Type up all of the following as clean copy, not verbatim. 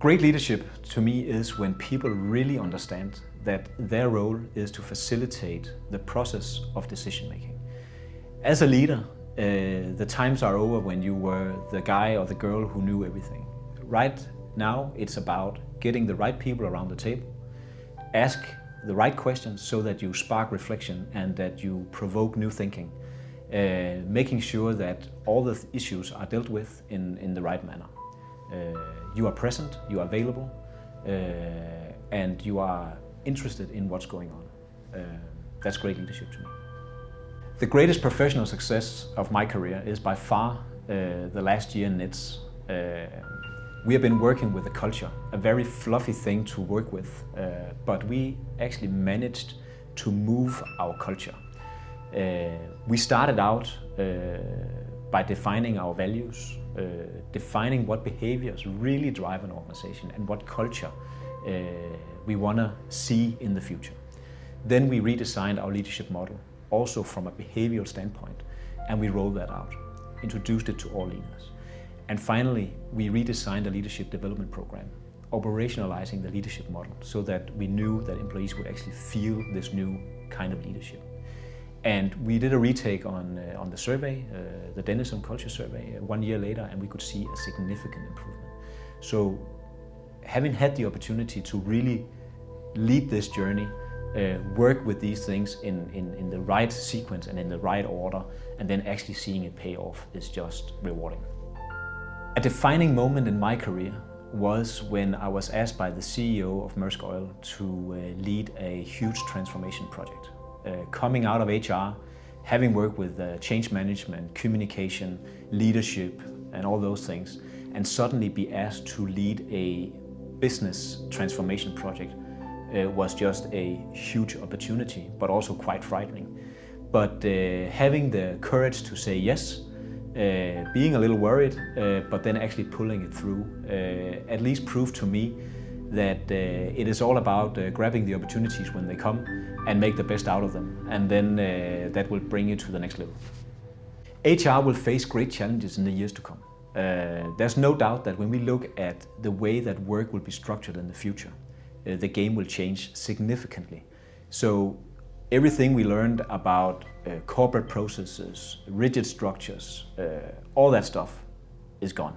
Great leadership to me is when people really understand that their role is to facilitate the process of decision making. As a leader, the times are over when you were the guy or the girl who knew everything. Right now it's about getting the right people around the table, ask the right questions so that you spark reflection and that you provoke new thinking, making sure that all the issues are dealt with in the right manner. You are present, you are available, and you are interested in what's going on. That's great leadership to me. The greatest professional success of my career is by far the last year in NITS. We have been working with the culture, a very fluffy thing to work with, but we actually managed to move our culture. We started out by defining our values, defining what behaviors really drive an organization and what culture we want to see in the future. Then we redesigned our leadership model, also from a behavioral standpoint, and we rolled that out, introduced it to all leaders. And finally, we redesigned the leadership development program, operationalizing the leadership model so that we knew that employees would actually feel this new kind of leadership. And we did a retake on the survey, the Leth-Nissen culture survey, 1 year later, and we could see a significant improvement. So having had the opportunity to really lead this journey, work with these things in the right sequence and in the right order, and then actually seeing it pay off is just rewarding. A defining moment in my career was when I was asked by the CEO of Maersk Oil to lead a huge transformation project. Coming out of HR, having worked with change management, communication, leadership, and all those things, and suddenly be asked to lead a business transformation project was just a huge opportunity, but also quite frightening. But having the courage to say yes, being a little worried, but then actually pulling it through, at least proved to me that it is all about grabbing the opportunities when they come and make the best out of them, and then that will bring you to the next level. HR will face great challenges in the years to come. There's no doubt that when we look at the way that work will be structured in the future, the game will change significantly. So everything we learned about corporate processes, rigid structures, all that stuff is gone.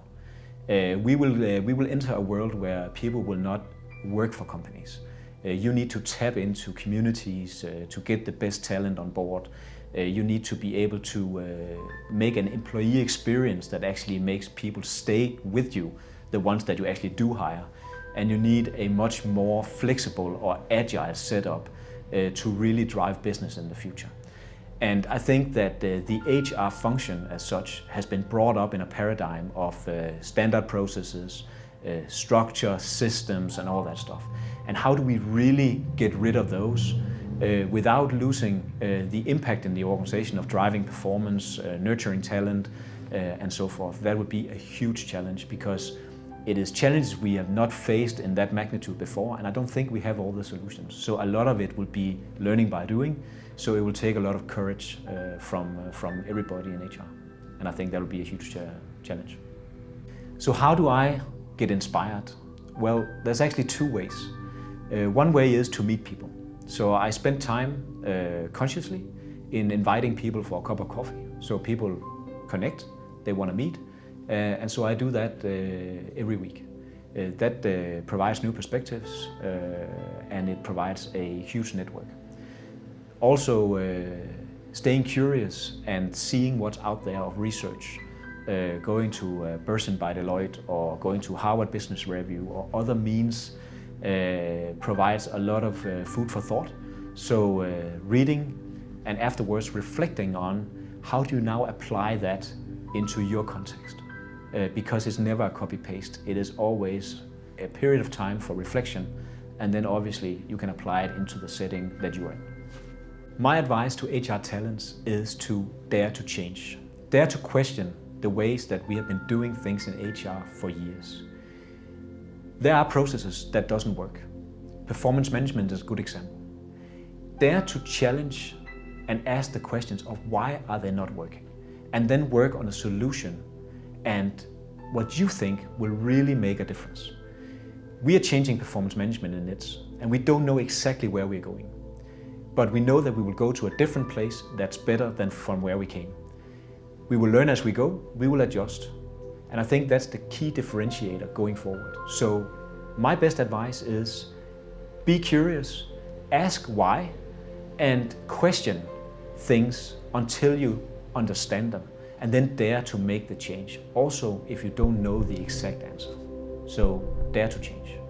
We will enter a world where people will not work for companies. You need to tap into communities to get the best talent on board. You need to be able to make an employee experience that actually makes people stay with you, the ones that you actually do hire. And you need a much more flexible or agile setup to really drive business in the future. And I think that the HR function as such has been brought up in a paradigm of standard processes, structure, systems, and all that stuff. And how do we really get rid of those without losing the impact in the organization of driving performance, nurturing talent, and so forth? That would be a huge challenge, because it is challenges we have not faced in that magnitude before, and I don't think we have all the solutions. So a lot of it will be learning by doing, so it will take a lot of courage from everybody in HR. And I think that will be a huge challenge. So how do I get inspired? Well, there's actually two ways. One way is to meet people. So I spend time consciously in inviting people for a cup of coffee. So people connect, they want to meet. And so I do that every week. That provides new perspectives and it provides a huge network. Also staying curious and seeing what's out there of research, going to Bersin by Deloitte or going to Harvard Business Review or other means provides a lot of food for thought. So reading and afterwards reflecting on how do you now apply that into your context. Because it's never a copy-paste. It is always a period of time for reflection, and then obviously you can apply it into the setting that you are in. My advice to HR talents is to dare to change. Dare to question the ways that we have been doing things in HR for years. There are processes that doesn't work. Performance management is a good example. Dare to challenge and ask the questions of why are they not working, and then work on a solution and what you think will really make a difference. We are changing performance management in NETS, and we don't know exactly where we're going. But we know that we will go to a different place that's better than from where we came. We will learn as we go, we will adjust. And I think that's the key differentiator going forward. So my best advice is be curious, ask why, and question things until you understand them, and then dare to make the change. Also, if you don't know the exact answer. So dare to change.